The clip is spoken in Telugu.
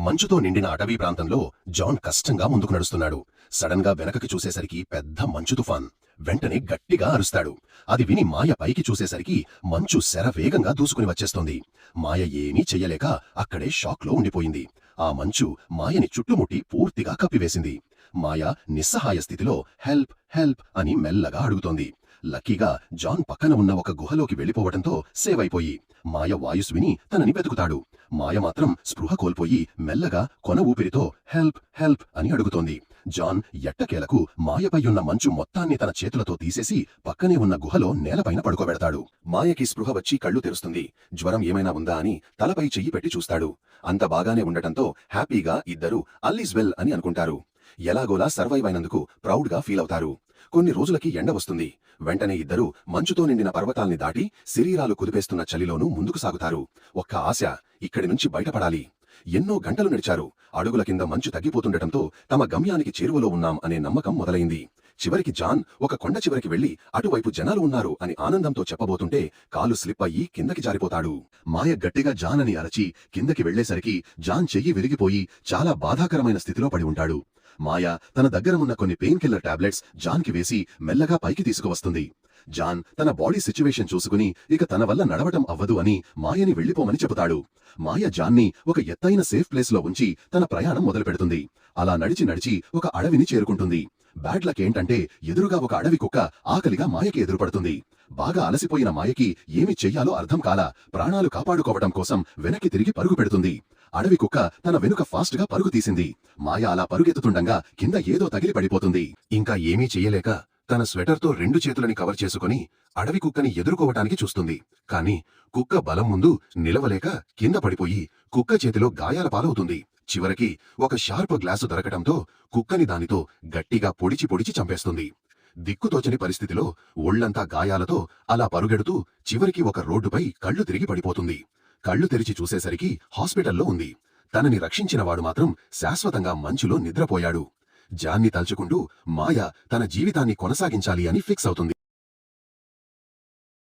మంచుతో నిండిన అటవీ ప్రాంతంలో జాన్ కష్టంగా ముందుకు నడుస్తున్నాడు. సడన్ గా వెనకకి చూసేసరికి పెద్ద మంచు తుఫాన్. వెంటనే గట్టిగా అరుస్తాడు. అది విని మాయ పైకి చూసేసరికి మంచు శరవేగంగా దూసుకుని వచ్చేస్తోంది. మాయ ఏమీ చెయ్యలేక అక్కడే షాక్లో ఉండిపోయింది. ఆ మంచు మాయని చుట్టుముట్టి పూర్తిగా కప్పివేసింది. మాయ నిస్సహాయ స్థితిలో హెల్ప్ హెల్ప్ అని మెల్లగా అడుగుతోంది. లక్కీగా జాన్ పక్కన ఉన్న ఒక గుహలోకి వెళ్లిపోవడంతో సేవ్ అయిపోయి మాయ వాయిస్ విని తనని వెతుకుతాడు. మాయ మాత్రం స్పృహ కోల్పోయి మెల్లగా కొన ఊపిరితో హెల్ప్ హెల్ప్ అని అడుగుతోంది. జాన్ ఎట్టకేలకు మాయపైయున్న మంచు మొత్తాన్ని తన చేతులతో తీసేసి పక్కనే ఉన్న గుహలో నేలపైన పడుకోబెడతాడు. మాయకి స్పృహ వచ్చి కళ్ళు తెరుస్తుంది. జ్వరం ఏమైనా ఉందా అని తలపై చెయ్యి పెట్టి చూస్తాడు. అంత బాగానే ఉండటంతో హ్యాపీగా ఇద్దరూ ఆల్ ఈజ్ వెల్ అని అనుకుంటారు. ఎలాగోలా సర్వైవ్ అయినందుకు ప్రౌడ్గా ఫీల్ అవుతారు. కొన్ని రోజులకి ఎండ వస్తుంది. వెంటనే ఇద్దరూ మంచుతో నిండిన పర్వతాల్ని దాటి శరీరాలు కుదిపేస్తున్న చలిలోనూ ముందుకు సాగుతారు. ఒక్క ఆశ, ఇక్కడి నుంచి బయటపడాలి. ఎన్నో గంటలు నడిచారు. అడుగుల కింద మంచు తగ్గిపోతుండటంతో తమ గమ్యానికి చేరువలో ఉన్నాం అనే నమ్మకం మొదలైంది. చివరికి జాన్ ఒక కొండ చివరికి వెళ్లి అటువైపు జనాలు ఉన్నారు అని ఆనందంతో చెప్పబోతుంటే కాలు స్లిప్ అయ్యి కిందకి జారిపోతాడు. మాయ గట్టిగా జాన్ అని అరచి కిందకి వెళ్లేసరికి జాన్ చెయ్యి విరిగిపోయి చాలా బాధాకరమైన స్థితిలో పడి ఉంటాడు. మాయ తన దగ్గర ఉన్న కొన్ని పెయిన్ కిల్లర్ టాబ్లెట్స్ జాన్ కి వేసి మెల్లగా పైకి తీసుకువస్తుంది. జాన్ తన బాడీ సిచ్యువేషన్ చూసుకుని ఇక తన వల్ల నడవటం అవ్వదు అని మాయని వెళ్లిపోమని చెబుతాడు. మాయ జాన్ని ఒక ఎత్తైన సేఫ్ ప్లేస్ లో ఉంచి తన ప్రయాణం మొదలు పెడుతుంది. అలా నడిచి నడిచి ఒక అడవిని చేరుకుంటుంది. బ్యాడ్ లక్ ఏంటంటే ఎదురుగా ఒక అడవి కుక్క ఆకలిగా మాయకి ఎదురుపడుతుంది. బాగా అలసిపోయిన మాయకి ఏమి చెయ్యాలో అర్థం కాలా ప్రాణాలు కాపాడుకోవటం కోసం వెనక్కి తిరిగి పరుగు పెడుతుంది. అడవి కుక్క తన వెనుక ఫాస్ట్ గా పరుగు తీసింది. మాయ అలా పరుగెత్తుతుండగా కింద ఏదో తగిలి పడిపోతుంది. ఇంకా ఏమీ చెయ్యలేక తన స్వెటర్తో 2 చేతులని కవర్ చేసుకుని అడవి కుక్కని ఎదుర్కోవటానికి చూస్తుంది. కాని కుక్క బలం ముందు నిలవలేక కింద పడిపోయి కుక్క చేతిలో గాయాల పాలవుతుంది. చివరికి ఒక షార్ప్ గ్లాసు దొరకటంతో కుక్కని దానితో గట్టిగా పొడిచి పొడిచి చంపేస్తుంది. దిక్కుతోచని పరిస్థితిలో ఒళ్లంతా గాయాలతో అలా పరుగెడుతూ చివరికి ఒక రోడ్డుపై కళ్ళు తిరిగి పడిపోతుంది. కళ్ళు తెరిచి చూసేసరికి హాస్పిటల్లో ఉంది. తనని రక్షించినవాడు మాత్రం శాశ్వతంగా మంచులో నిద్రపోయాడు. జాన్ని తలుచుకుంటూ మాయ తన జీవితాన్ని కొనసాగించాలి అని ఫిక్స్ అవుతుంది.